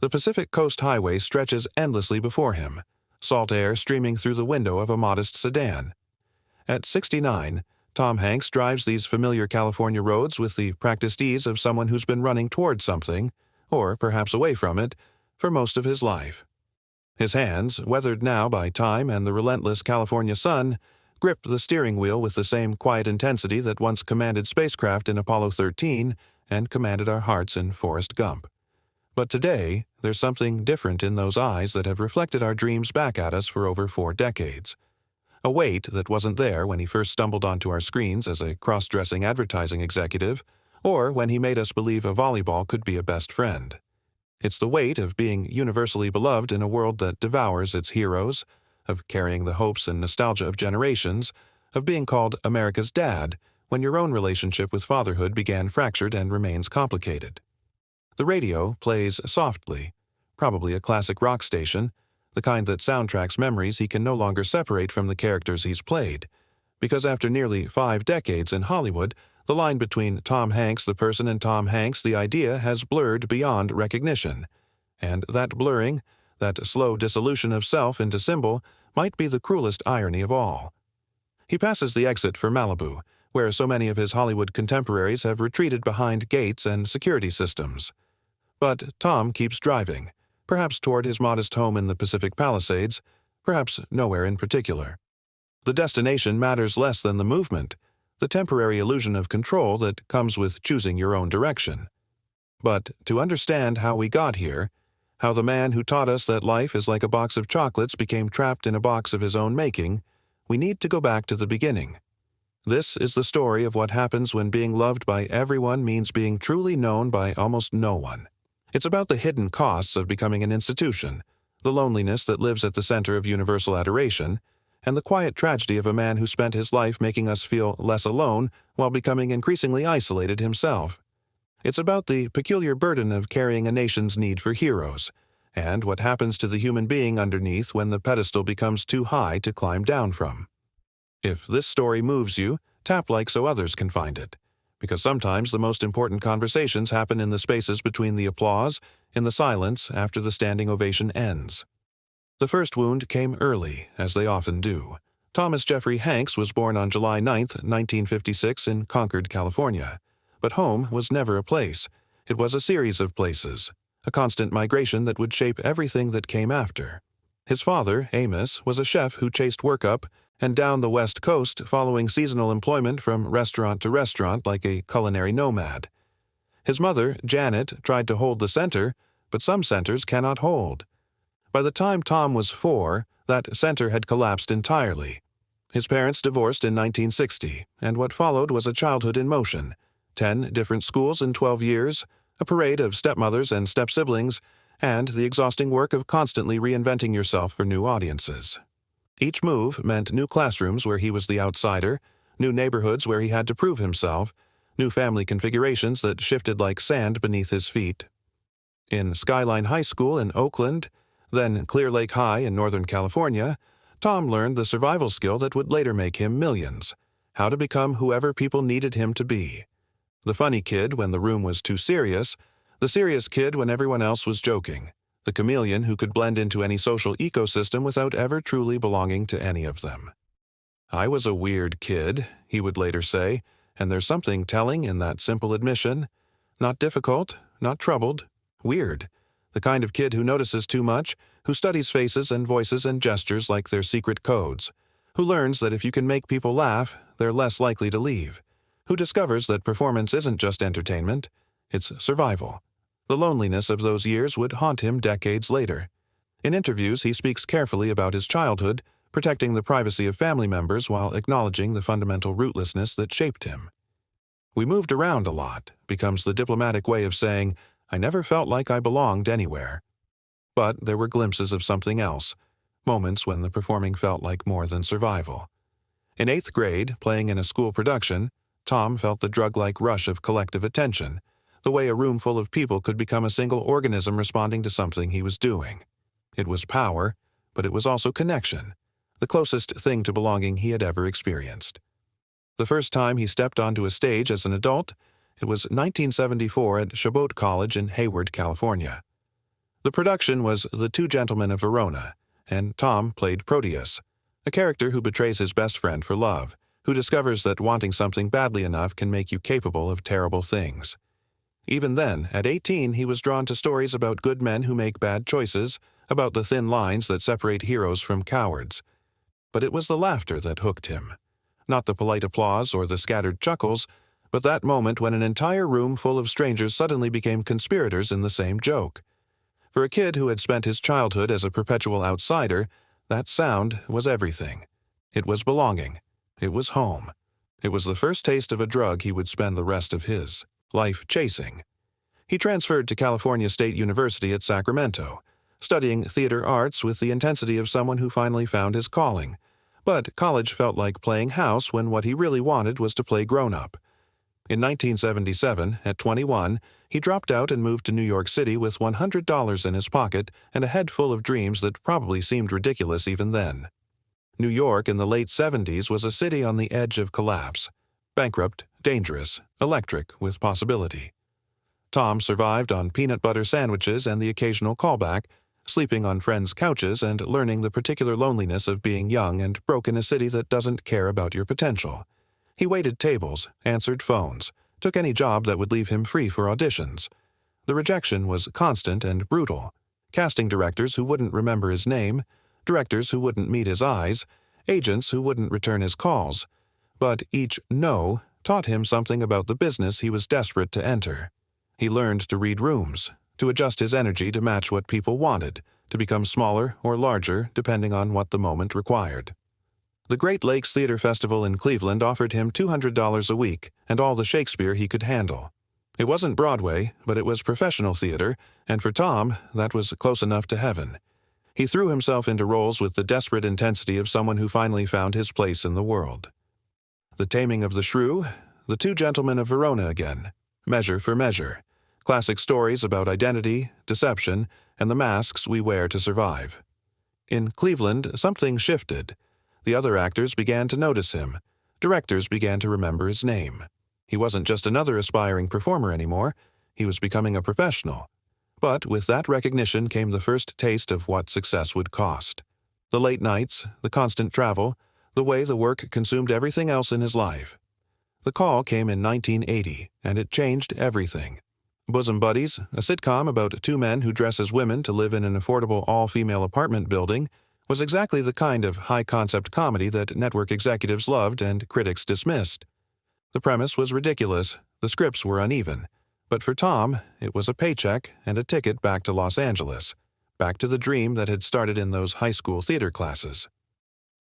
The Pacific Coast Highway stretches endlessly before him, salt air streaming through the window of a modest sedan. At 69, Tom Hanks drives these familiar California roads with the practiced ease of someone who's been running toward something, or perhaps away from it, for most of his life. His hands, weathered now by time and the relentless California sun, grip the steering wheel with the same quiet intensity that once commanded spacecraft in Apollo 13 and commanded our hearts in Forrest Gump. But today, there's something different in those eyes that have reflected our dreams back at us for over 4 decades. A weight that wasn't there when he first stumbled onto our screens as a cross-dressing advertising executive, or when he made us believe a volleyball could be a best friend. It's the weight of being universally beloved in a world that devours its heroes, of carrying the hopes and nostalgia of generations, of being called America's dad when your own relationship with fatherhood began fractured and remains complicated. The radio plays softly, probably a classic rock station, the kind that soundtracks memories he can no longer separate from the characters he's played, because after nearly 5 decades in Hollywood, the line between Tom Hanks the person and Tom Hanks the idea has blurred beyond recognition, and that blurring, that slow dissolution of self into symbol, might be the cruelest irony of all. He passes the exit for Malibu, where so many of his Hollywood contemporaries have retreated behind gates and security systems. But Tom keeps driving, perhaps toward his modest home in the Pacific Palisades, perhaps nowhere in particular. The destination matters less than the movement, the temporary illusion of control that comes with choosing your own direction. But to understand how we got here, how the man who taught us that life is like a box of chocolates became trapped in a box of his own making, we need to go back to the beginning. This is the story of what happens when being loved by everyone means being truly known by almost no one. It's about the hidden costs of becoming an institution, the loneliness that lives at the center of universal adoration, and the quiet tragedy of a man who spent his life making us feel less alone while becoming increasingly isolated himself. It's about the peculiar burden of carrying a nation's need for heroes, and what happens to the human being underneath when the pedestal becomes too high to climb down from. If this story moves you, tap like so others can find it, because sometimes the most important conversations happen in the spaces between the applause, in the silence after the standing ovation ends. The first wound came early, as they often do. Thomas Jeffrey Hanks was born on July 9, 1956 in Concord, California. But home was never a place. It was a series of places, a constant migration that would shape everything that came after. His father, Amos, was a chef who chased work up and down the West Coast following seasonal employment from restaurant to restaurant like a culinary nomad. His mother, Janet, tried to hold the center, but some centers cannot hold. By the time Tom was 4, that center had collapsed entirely. His parents divorced in 1960, and what followed was a childhood in motion. 10 different schools in 12 years, a parade of stepmothers and step-siblings, and the exhausting work of constantly reinventing yourself for new audiences. Each move meant new classrooms where he was the outsider, new neighborhoods where he had to prove himself, new family configurations that shifted like sand beneath his feet. In Skyline High School in Oakland, then Clear Lake High in Northern California, Tom learned the survival skill that would later make him millions: how to become whoever people needed him to be. The funny kid when the room was too serious, the serious kid when everyone else was joking, the chameleon who could blend into any social ecosystem without ever truly belonging to any of them. "I was a weird kid," he would later say, and there's something telling in that simple admission. Not difficult, not troubled, weird. The kind of kid who notices too much, who studies faces and voices and gestures like they're secret codes, who learns that if you can make people laugh, they're less likely to leave, who discovers that performance isn't just entertainment, it's survival. The loneliness of those years would haunt him decades later. In interviews, he speaks carefully about his childhood, protecting the privacy of family members while acknowledging the fundamental rootlessness that shaped him. "We moved around a lot" becomes the diplomatic way of saying, "I never felt like I belonged anywhere." But there were glimpses of something else, moments when the performing felt like more than survival. In 8th grade, playing in a school production, Tom felt the drug-like rush of collective attention, the way a room full of people could become a single organism responding to something he was doing. It was power, but it was also connection, the closest thing to belonging he had ever experienced. The first time he stepped onto a stage as an adult, it was 1974 at Chabot College in Hayward, California. The production was The Two Gentlemen of Verona, and Tom played Proteus, a character who betrays his best friend for love, who discovers that wanting something badly enough can make you capable of terrible things. Even then, at 18, he was drawn to stories about good men who make bad choices, about the thin lines that separate heroes from cowards. But it was the laughter that hooked him. Not the polite applause or the scattered chuckles, but that moment when an entire room full of strangers suddenly became conspirators in the same joke. For a kid who had spent his childhood as a perpetual outsider, that sound was everything. It was belonging. It was home. It was the first taste of a drug he would spend the rest of his life chasing. He transferred to California State University at Sacramento, studying theater arts with the intensity of someone who finally found his calling. But college felt like playing house when what he really wanted was to play grown-up. In 1977, at 21, he dropped out and moved to New York City with $100 in his pocket and a head full of dreams that probably seemed ridiculous even then. New York in the late 70s was a city on the edge of collapse. Bankrupt, dangerous, electric with possibility. Tom survived on peanut butter sandwiches and the occasional callback, sleeping on friends' couches and learning the particular loneliness of being young and broke in a city that doesn't care about your potential. He waited tables, answered phones, took any job that would leave him free for auditions. The rejection was constant and brutal. Casting directors who wouldn't remember his name, directors who wouldn't meet his eyes, agents who wouldn't return his calls. But each no taught him something about the business he was desperate to enter. He learned to read rooms, to adjust his energy to match what people wanted, to become smaller or larger depending on what the moment required. The Great Lakes Theater Festival in Cleveland offered him $200 a week and all the Shakespeare he could handle. It wasn't Broadway, but it was professional theater, and for Tom, that was close enough to heaven. He threw himself into roles with the desperate intensity of someone who finally found his place in the world. The Taming of the Shrew, The Two Gentlemen of Verona again, Measure for Measure, classic stories about identity, deception, and the masks we wear to survive. In Cleveland, something shifted. The other actors began to notice him. Directors began to remember his name. He wasn't just another aspiring performer anymore. He was becoming a professional. But with that recognition came the first taste of what success would cost. The late nights, the constant travel, the way the work consumed everything else in his life. The Call came in 1980, and it changed everything. Bosom Buddies, a sitcom about two men who dress as women to live in an affordable all-female apartment building, was exactly the kind of high-concept comedy that network executives loved and critics dismissed. The premise was ridiculous, the scripts were uneven, but for Tom, it was a paycheck and a ticket back to Los Angeles, back to the dream that had started in those high school theater classes.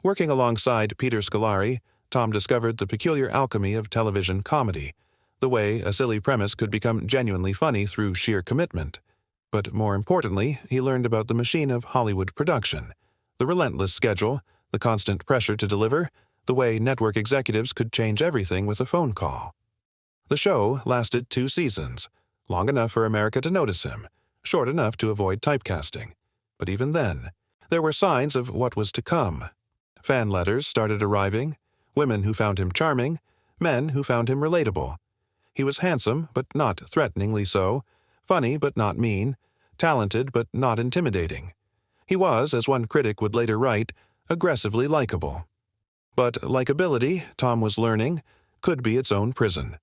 Working alongside Peter Scolari, Tom discovered the peculiar alchemy of television comedy, the way a silly premise could become genuinely funny through sheer commitment. But more importantly, he learned about the machine of Hollywood production, the relentless schedule, the constant pressure to deliver, the way network executives could change everything with a phone call. The show lasted 2 seasons, long enough for America to notice him, short enough to avoid typecasting. But even then, there were signs of what was to come. Fan letters started arriving, women who found him charming, men who found him relatable. He was handsome, but not threateningly so, funny but not mean, talented but not intimidating. He was, as one critic would later write, aggressively likable. But likability, Tom was learning, could be its own prison.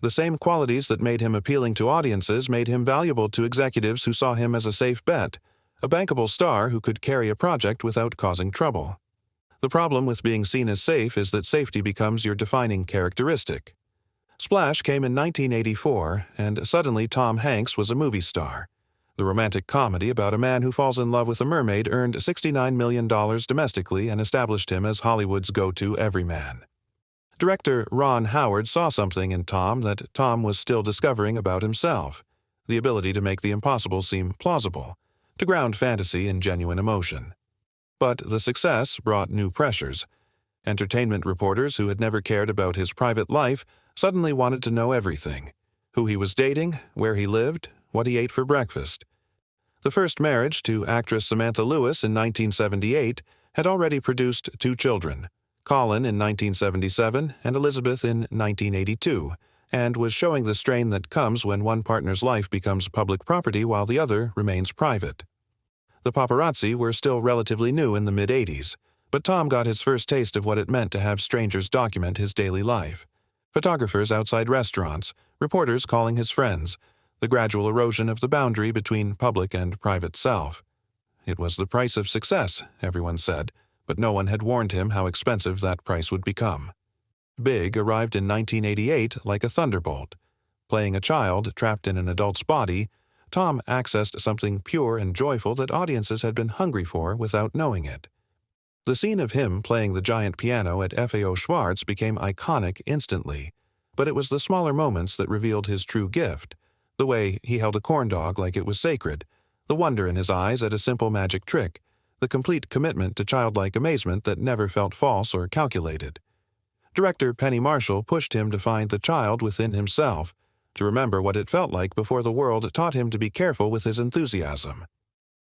The same qualities that made him appealing to audiences made him valuable to executives who saw him as a safe bet, a bankable star who could carry a project without causing trouble. The problem with being seen as safe is that safety becomes your defining characteristic. Splash came in 1984, and suddenly Tom Hanks was a movie star. The romantic comedy about a man who falls in love with a mermaid earned $69 million domestically and established him as Hollywood's go-to everyman. Director Ron Howard saw something in Tom that Tom was still discovering about himself, the ability to make the impossible seem plausible, to ground fantasy in genuine emotion. But the success brought new pressures. Entertainment reporters who had never cared about his private life suddenly wanted to know everything: who he was dating, where he lived, what he ate for breakfast. The first marriage to actress Samantha Lewis in 1978 had already produced 2 children, Colin in 1977 and Elizabeth in 1982, and was showing the strain that comes when one partner's life becomes public property while the other remains private. The paparazzi were still relatively new in the mid-'80s, but Tom got his first taste of what it meant to have strangers document his daily life. Photographers outside restaurants, reporters calling his friends, the gradual erosion of the boundary between public and private self. It was the price of success, everyone said, but no one had warned him how expensive that price would become. Big arrived in 1988 like a thunderbolt. Playing a child trapped in an adult's body, Tom accessed something pure and joyful that audiences had been hungry for without knowing it. The scene of him playing the giant piano at FAO Schwarz became iconic instantly, but it was the smaller moments that revealed his true gift, the way he held a corn dog like it was sacred, the wonder in his eyes at a simple magic trick, the complete commitment to childlike amazement that never felt false or calculated. Director Penny Marshall pushed him to find the child within himself, to remember what it felt like before the world taught him to be careful with his enthusiasm.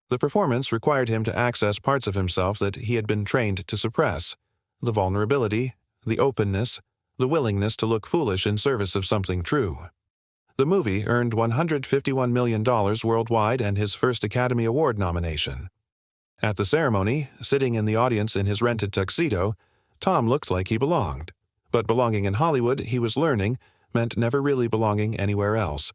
The performance required him to access parts of himself that he had been trained to suppress: the vulnerability, the openness, the willingness to look foolish in service of something true. The movie earned $151 million worldwide and his first Academy Award nomination. At the ceremony, sitting in the audience in his rented tuxedo, Tom looked like he belonged. But belonging in Hollywood, he was learning, meant never really belonging anywhere else.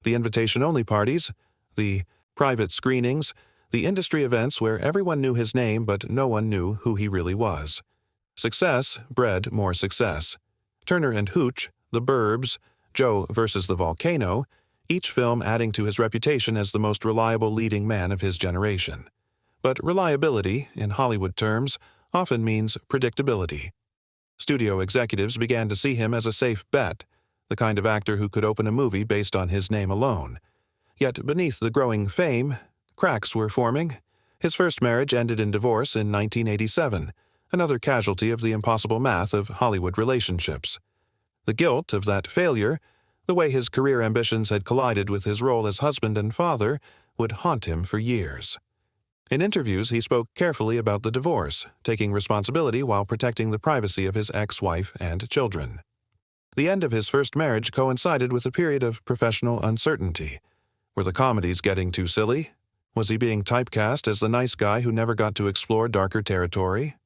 The invitation-only parties, the private screenings, the industry events where everyone knew his name but no one knew who he really was. Success bred more success. Turner and Hooch, The Burbs, Joe versus the Volcano, each film adding to his reputation as the most reliable leading man of his generation. But reliability, in Hollywood terms, often means predictability. Studio executives began to see him as a safe bet, the kind of actor who could open a movie based on his name alone. Yet beneath the growing fame, cracks were forming. His first marriage ended in divorce in 1987, another casualty of the impossible math of Hollywood relationships. The guilt of that failure, the way his career ambitions had collided with his role as husband and father, would haunt him for years. In interviews, he spoke carefully about the divorce, taking responsibility while protecting the privacy of his ex-wife and children. The end of his first marriage coincided with a period of professional uncertainty. Were the comedies getting too silly? Was he being typecast as the nice guy who never got to explore darker territory?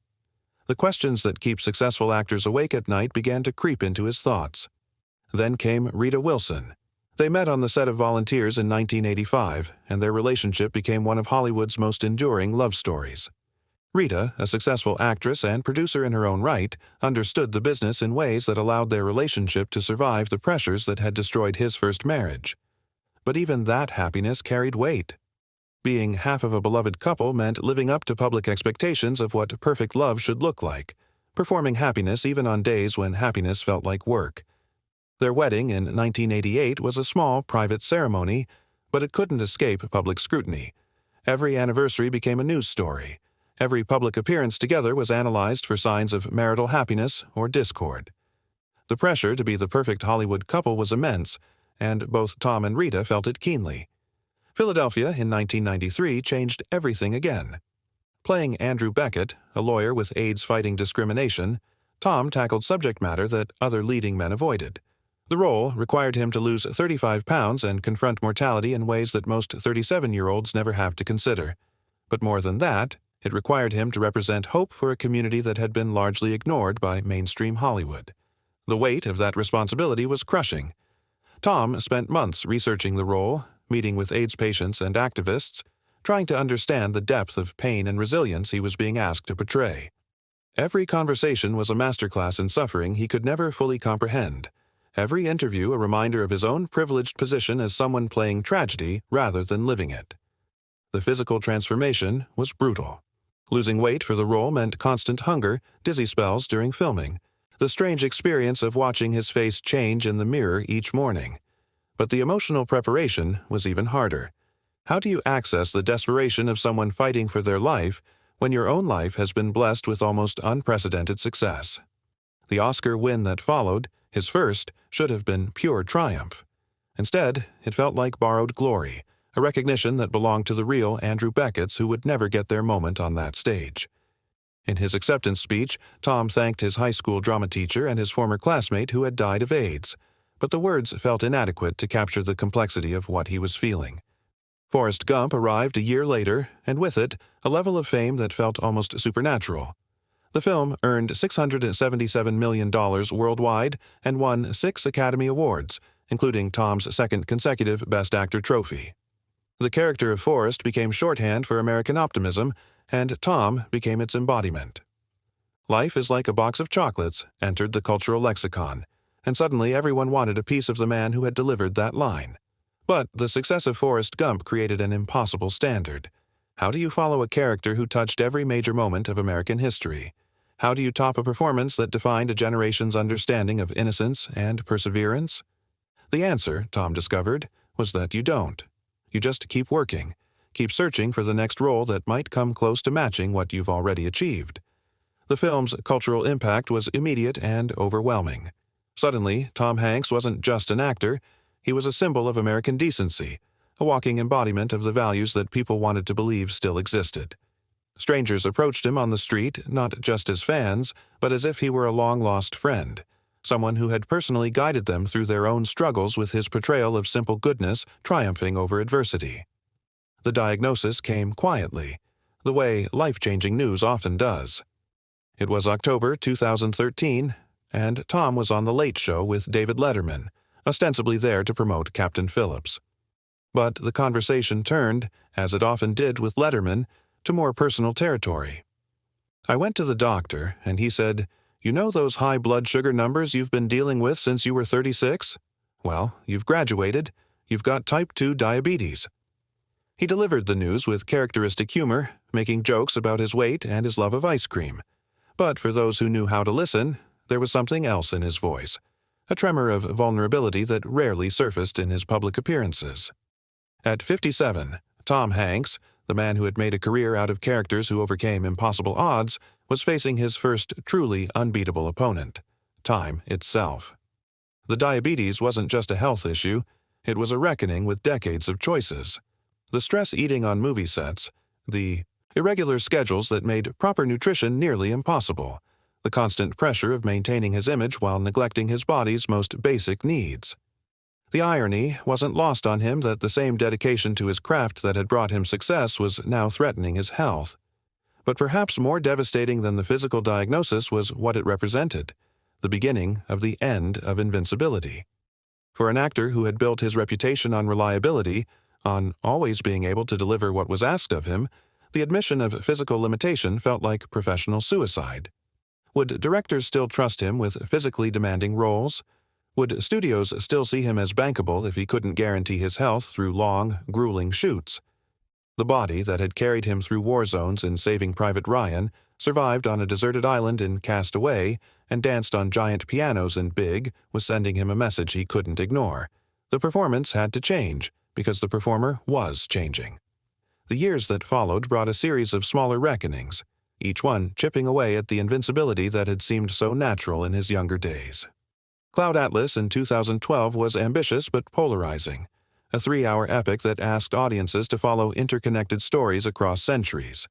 The questions that keep successful actors awake at night began to creep into his thoughts. Then came Rita Wilson. They met on the set of Volunteers in 1985, and their relationship became one of Hollywood's most enduring love stories. Rita, a successful actress and producer in her own right, understood the business in ways that allowed their relationship to survive the pressures that had destroyed his first marriage. But even that happiness carried weight. Being half of a beloved couple meant living up to public expectations of what perfect love should look like, performing happiness even on days when happiness felt like work. Their wedding in 1988 was a small, private ceremony, but it couldn't escape public scrutiny. Every anniversary became a news story. Every public appearance together was analyzed for signs of marital happiness or discord. The pressure to be the perfect Hollywood couple was immense, and both Tom and Rita felt it keenly. Philadelphia in 1993 changed everything again. Playing Andrew Beckett, a lawyer with AIDS-fighting discrimination, Tom tackled subject matter that other leading men avoided. The role required him to lose 35 pounds and confront mortality in ways that most 37-year-olds never have to consider. But more than that, it required him to represent hope for a community that had been largely ignored by mainstream Hollywood. The weight of that responsibility was crushing. Tom spent months researching the role, meeting with AIDS patients and activists, trying to understand the depth of pain and resilience he was being asked to portray. Every conversation was a masterclass in suffering he could never fully comprehend. Every interview a reminder of his own privileged position as someone playing tragedy rather than living it. The physical transformation was brutal. Losing weight for the role meant constant hunger, dizzy spells during filming, the strange experience of watching his face change in the mirror each morning. But the emotional preparation was even harder. How do you access the desperation of someone fighting for their life when your own life has been blessed with almost unprecedented success? The Oscar win that followed, his first, should have been pure triumph. Instead, it felt like borrowed glory, a recognition that belonged to the real Andrew Becketts who would never get their moment on that stage. In his acceptance speech, Tom thanked his high school drama teacher and his former classmate who had died of AIDS. but the words felt inadequate to capture the complexity of what he was feeling. Forrest Gump arrived a year later, and with it, a level of fame that felt almost supernatural. The film earned $677 million worldwide and won 6 Academy Awards, including Tom's second consecutive Best Actor trophy. The character of Forrest became shorthand for American optimism, and Tom became its embodiment. "Life is like a box of chocolates" entered the cultural lexicon, and suddenly everyone wanted a piece of the man who had delivered that line. But the success of Forrest Gump created an impossible standard. How do you follow a character who touched every major moment of American history? How do you top a performance that defined a generation's understanding of innocence and perseverance? The answer, Tom discovered, was that you don't. You just keep working, keep searching for the next role that might come close to matching what you've already achieved. The film's cultural impact was immediate and overwhelming. Suddenly, Tom Hanks wasn't just an actor, he was a symbol of American decency, a walking embodiment of the values that people wanted to believe still existed. Strangers approached him on the street, not just as fans, but as if he were a long-lost friend, someone who had personally guided them through their own struggles with his portrayal of simple goodness triumphing over adversity. The diagnosis came quietly, the way life-changing news often does. It was October 2013, and Tom was on The Late Show with David Letterman, ostensibly there to promote Captain Phillips. But the conversation turned, as it often did with Letterman, to more personal territory. "I went to the doctor, and he said, 'You know those high blood sugar numbers you've been dealing with since you were 36? Well, you've graduated. You've got type 2 diabetes.'" He delivered the news with characteristic humor, making jokes about his weight and his love of ice cream. But for those who knew how to listen, there was something else in his voice, a tremor of vulnerability that rarely surfaced in his public appearances. At 57, Tom Hanks, the man who had made a career out of characters who overcame impossible odds, was facing his first truly unbeatable opponent, time itself. The diabetes wasn't just a health issue, it was a reckoning with decades of choices. The stress eating on movie sets, the irregular schedules that made proper nutrition nearly impossible, the constant pressure of maintaining his image while neglecting his body's most basic needs. The irony wasn't lost on him that the same dedication to his craft that had brought him success was now threatening his health. But perhaps more devastating than the physical diagnosis was what it represented, the beginning of the end of invincibility. For an actor who had built his reputation on reliability, on always being able to deliver what was asked of him, the admission of physical limitation felt like professional suicide. Would directors still trust him with physically demanding roles? Would studios still see him as bankable if he couldn't guarantee his health through long, grueling shoots? The body that had carried him through war zones in Saving Private Ryan, survived on a deserted island in Cast Away, and danced on giant pianos in Big was sending him a message he couldn't ignore. The performance had to change, because the performer was changing. The years that followed brought a series of smaller reckonings, each one chipping away at the invincibility that had seemed so natural in his younger days. Cloud Atlas in 2012 was ambitious but polarizing, a 3-hour epic that asked audiences to follow interconnected stories across centuries.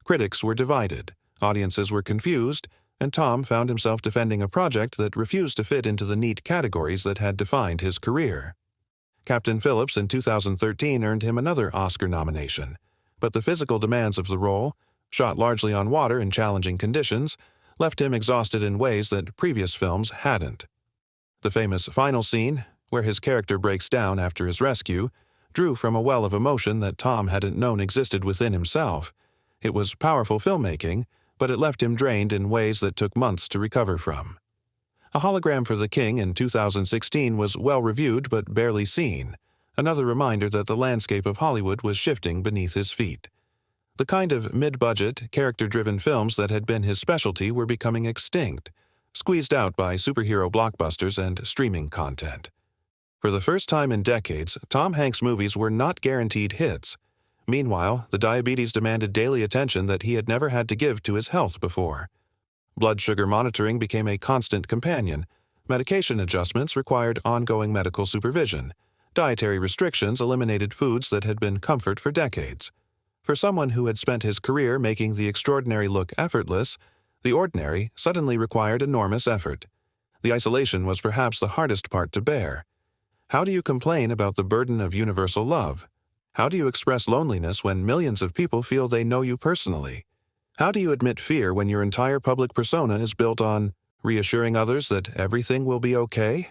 Critics were divided, audiences were confused, and Tom found himself defending a project that refused to fit into the neat categories that had defined his career. Captain Phillips in 2013 earned him another Oscar nomination, but the physical demands of the role, shot largely on water in challenging conditions, left him exhausted in ways that previous films hadn't. The famous final scene, where his character breaks down after his rescue, drew from a well of emotion that Tom hadn't known existed within himself. It was powerful filmmaking, but it left him drained in ways that took months to recover from. A Hologram for the King in 2016 was well-reviewed but barely seen, another reminder that the landscape of Hollywood was shifting beneath his feet. The kind of mid-budget, character-driven films that had been his specialty were becoming extinct, squeezed out by superhero blockbusters and streaming content. For the first time in decades, Tom Hanks' movies were not guaranteed hits. Meanwhile, the diabetes demanded daily attention that he had never had to give to his health before. Blood sugar monitoring became a constant companion. Medication adjustments required ongoing medical supervision. Dietary restrictions eliminated foods that had been comfort for decades. For someone who had spent his career making the extraordinary look effortless, the ordinary suddenly required enormous effort. The isolation was perhaps the hardest part to bear. How do you complain about the burden of universal love? How do you express loneliness when millions of people feel they know you personally? How do you admit fear when your entire public persona is built on reassuring others that everything will be okay?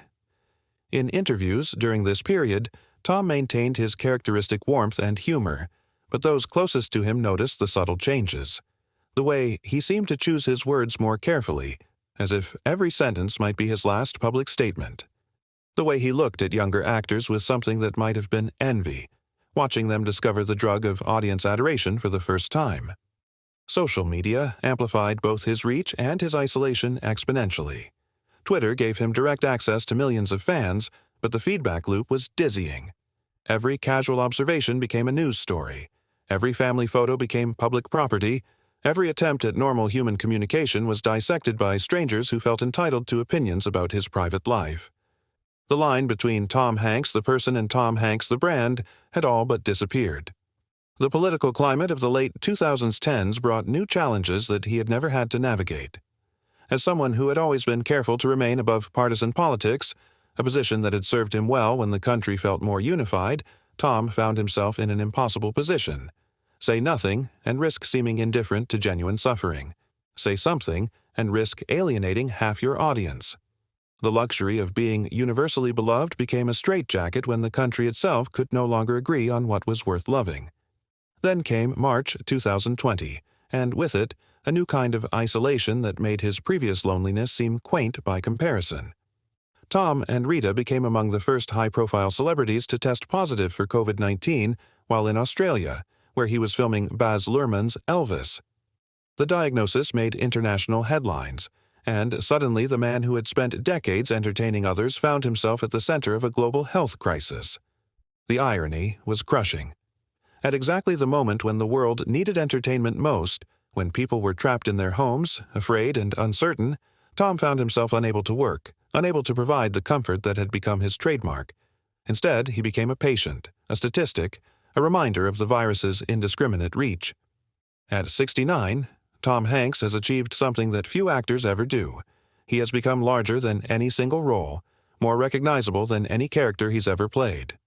In interviews during this period, Tom maintained his characteristic warmth and humor, but those closest to him noticed the subtle changes. The way he seemed to choose his words more carefully, as if every sentence might be his last public statement. The way he looked at younger actors with something that might have been envy, watching them discover the drug of audience adoration for the first time. Social media amplified both his reach and his isolation exponentially. Twitter gave him direct access to millions of fans, but the feedback loop was dizzying. Every casual observation became a news story. Every family photo became public property. Every attempt at normal human communication was dissected by strangers who felt entitled to opinions about his private life. The line between Tom Hanks the person and Tom Hanks the brand had all but disappeared. The political climate of the late 2010s brought new challenges that he had never had to navigate. As someone who had always been careful to remain above partisan politics, a position that had served him well when the country felt more unified, Tom found himself in an impossible position. Say nothing and risk seeming indifferent to genuine suffering. Say something and risk alienating half your audience. The luxury of being universally beloved became a straitjacket when the country itself could no longer agree on what was worth loving. Then came March 2020, and with it, a new kind of isolation that made his previous loneliness seem quaint by comparison. Tom and Rita became among the first high-profile celebrities to test positive for COVID-19 while in Australia, where he was filming Baz Luhrmann's Elvis. The diagnosis made international headlines, and suddenly the man who had spent decades entertaining others found himself at the center of a global health crisis. The irony was crushing. At exactly the moment when the world needed entertainment most, when people were trapped in their homes, afraid and uncertain, Tom found himself unable to work, unable to provide the comfort that had become his trademark. Instead, he became a patient, a statistic, a reminder of the virus's indiscriminate reach. At 69, Tom Hanks has achieved something that few actors ever do. He has become larger than any single role, more recognizable than any character he's ever played.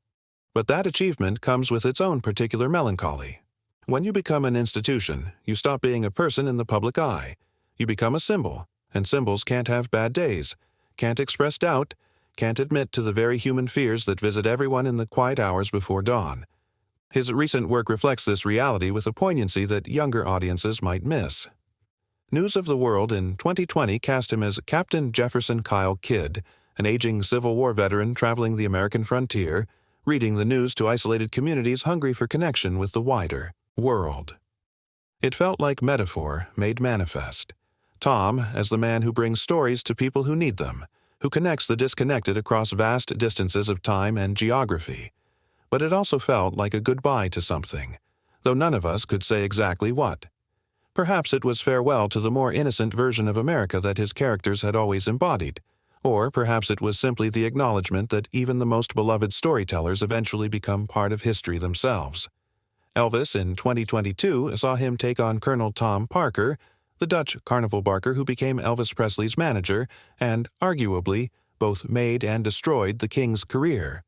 But that achievement comes with its own particular melancholy. When you become an institution, you stop being a person in the public eye. You become a symbol, and symbols can't have bad days, can't express doubt, can't admit to the very human fears that visit everyone in the quiet hours before dawn. His recent work reflects this reality with a poignancy that younger audiences might miss. News of the World in 2020 cast him as Captain Jefferson Kyle Kidd, an aging Civil War veteran traveling the American frontier, reading the news to isolated communities hungry for connection with the wider world. It felt like metaphor made manifest. Tom as the man who brings stories to people who need them, who connects the disconnected across vast distances of time and geography. But it also felt like a goodbye to something, though none of us could say exactly what. Perhaps it was farewell to the more innocent version of America that his characters had always embodied, or perhaps it was simply the acknowledgement that even the most beloved storytellers eventually become part of history themselves. Elvis in 2022 saw him take on Colonel Tom Parker, the Dutch carnival barker who became Elvis Presley's manager and, arguably, both made and destroyed the King's career.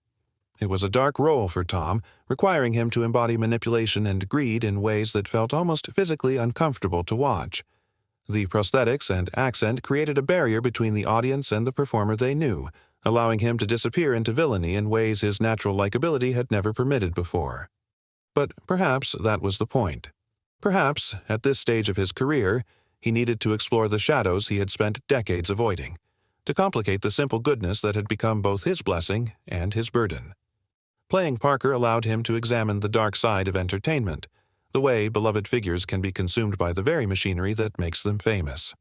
It was a dark role for Tom, requiring him to embody manipulation and greed in ways that felt almost physically uncomfortable to watch. The prosthetics and accent created a barrier between the audience and the performer they knew, allowing him to disappear into villainy in ways his natural likability had never permitted before. But perhaps that was the point. Perhaps, at this stage of his career, he needed to explore the shadows he had spent decades avoiding, to complicate the simple goodness that had become both his blessing and his burden. Playing Parker allowed him to examine the dark side of entertainment, the way beloved figures can be consumed by the very machinery that makes them famous.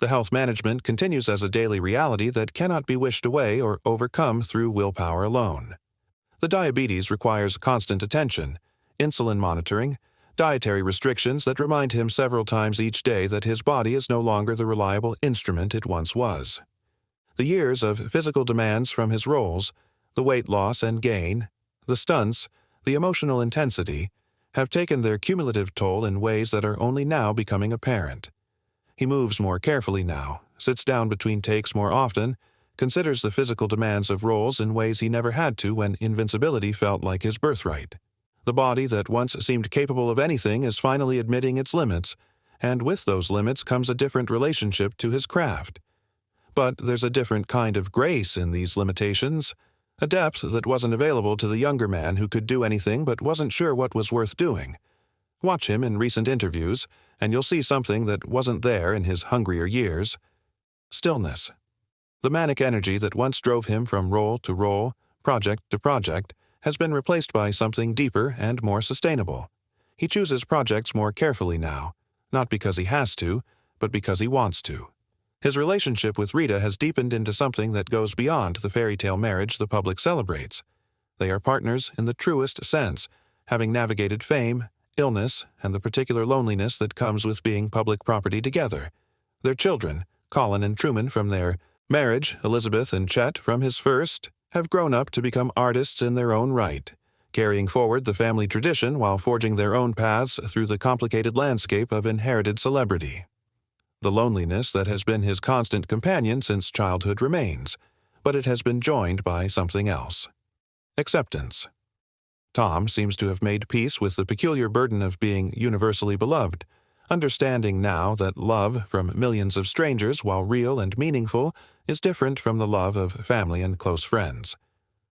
The health management continues as a daily reality that cannot be wished away or overcome through willpower alone. The diabetes requires constant attention, insulin monitoring, dietary restrictions that remind him several times each day that his body is no longer the reliable instrument it once was. The years of physical demands from his roles, the weight loss and gain, the stunts, the emotional intensity, have taken their cumulative toll in ways that are only now becoming apparent. He moves more carefully now, sits down between takes more often, considers the physical demands of roles in ways he never had to when invincibility felt like his birthright. The body that once seemed capable of anything is finally admitting its limits, and with those limits comes a different relationship to his craft. But there's a different kind of grace in these limitations, a depth that wasn't available to the younger man who could do anything but wasn't sure what was worth doing. Watch him in recent interviews, and you'll see something that wasn't there in his hungrier years. Stillness. The manic energy that once drove him from role to role, project to project, has been replaced by something deeper and more sustainable. He chooses projects more carefully now, not because he has to, but because he wants to. His relationship with Rita has deepened into something that goes beyond the fairy tale marriage the public celebrates. They are partners in the truest sense, having navigated fame, illness, and the particular loneliness that comes with being public property together. Their children, Colin and Truman from their marriage, Elizabeth and Chet from his first, have grown up to become artists in their own right, carrying forward the family tradition while forging their own paths through the complicated landscape of inherited celebrity. The loneliness that has been his constant companion since childhood remains, but it has been joined by something else. Acceptance. Tom seems to have made peace with the peculiar burden of being universally beloved, understanding now that love from millions of strangers, while real and meaningful, is different from the love of family and close friends.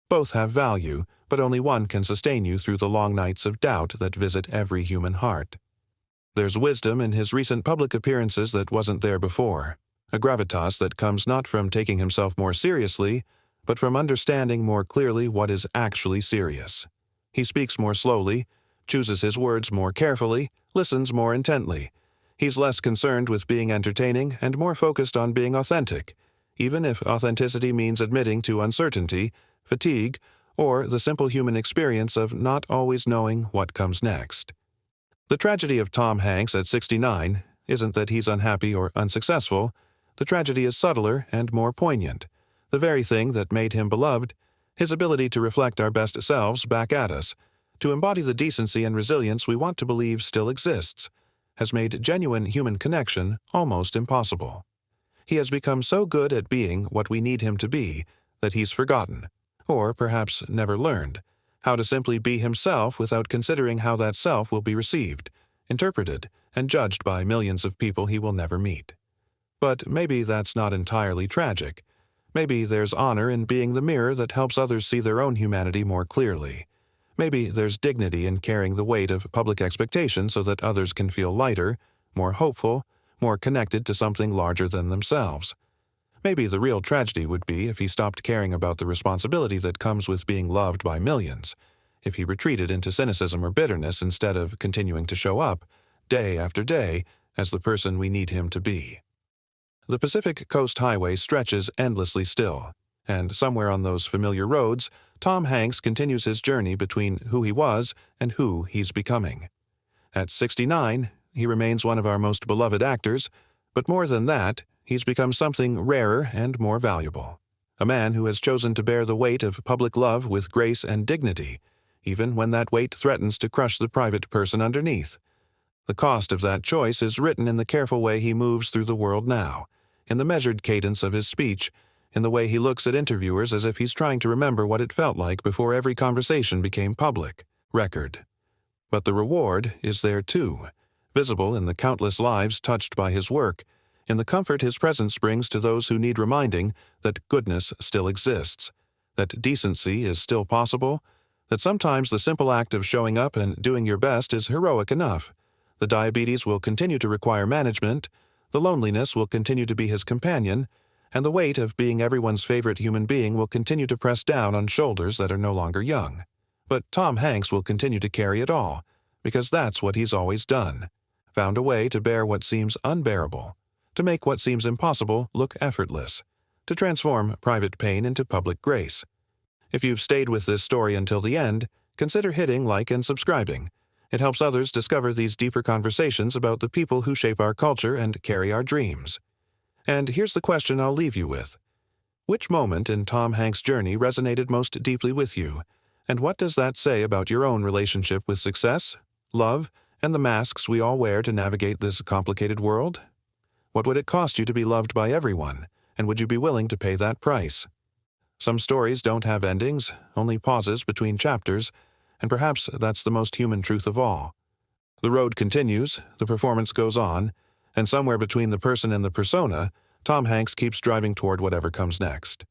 Both have value, but only one can sustain you through the long nights of doubt that visit every human heart. There's wisdom in his recent public appearances that wasn't there before, a gravitas that comes not from taking himself more seriously, but from understanding more clearly what is actually serious. He speaks more slowly, chooses his words more carefully, listens more intently. He's less concerned with being entertaining and more focused on being authentic, even if authenticity means admitting to uncertainty, fatigue, or the simple human experience of not always knowing what comes next. The tragedy of Tom Hanks at 69 isn't that he's unhappy or unsuccessful. The tragedy is subtler and more poignant. The very thing that made him beloved, his ability to reflect our best selves back at us, to embody the decency and resilience we want to believe still exists, has made genuine human connection almost impossible. He has become so good at being what we need him to be that he's forgotten, or perhaps never learned, how to simply be himself without considering how that self will be received, interpreted, and judged by millions of people he will never meet. But maybe that's not entirely tragic. Maybe there's honor in being the mirror that helps others see their own humanity more clearly. Maybe there's dignity in carrying the weight of public expectation so that others can feel lighter, more hopeful, more connected to something larger than themselves. Maybe the real tragedy would be if he stopped caring about the responsibility that comes with being loved by millions, if he retreated into cynicism or bitterness instead of continuing to show up, day after day, as the person we need him to be. The Pacific Coast Highway stretches endlessly still, and somewhere on those familiar roads, Tom Hanks continues his journey between who he was and who he's becoming. At 69, he remains one of our most beloved actors, but more than that, he's become something rarer and more valuable. A man who has chosen to bear the weight of public love with grace and dignity, even when that weight threatens to crush the private person underneath. The cost of that choice is written in the careful way he moves through the world now, in the measured cadence of his speech, in the way he looks at interviewers as if he's trying to remember what it felt like before every conversation became public record. But the reward is there too, visible in the countless lives touched by his work, in the comfort his presence brings to those who need reminding that goodness still exists, that decency is still possible, that sometimes the simple act of showing up and doing your best is heroic enough. The diabetes will continue to require management, the loneliness will continue to be his companion, and the weight of being everyone's favorite human being will continue to press down on shoulders that are no longer young. But Tom Hanks will continue to carry it all, because that's what he's always done, found a way to bear what seems unbearable, to make what seems impossible look effortless, to transform private pain into public grace. If you've stayed with this story until the end, consider hitting like and subscribing. It helps others discover these deeper conversations about the people who shape our culture and carry our dreams. And here's the question I'll leave you with. Which moment in Tom Hanks' journey resonated most deeply with you? And what does that say about your own relationship with success, love, and the masks we all wear to navigate this complicated world? What would it cost you to be loved by everyone, and would you be willing to pay that price? Some stories don't have endings, only pauses between chapters, and perhaps that's the most human truth of all. The road continues, the performance goes on, and somewhere between the person and the persona, Tom Hanks keeps driving toward whatever comes next.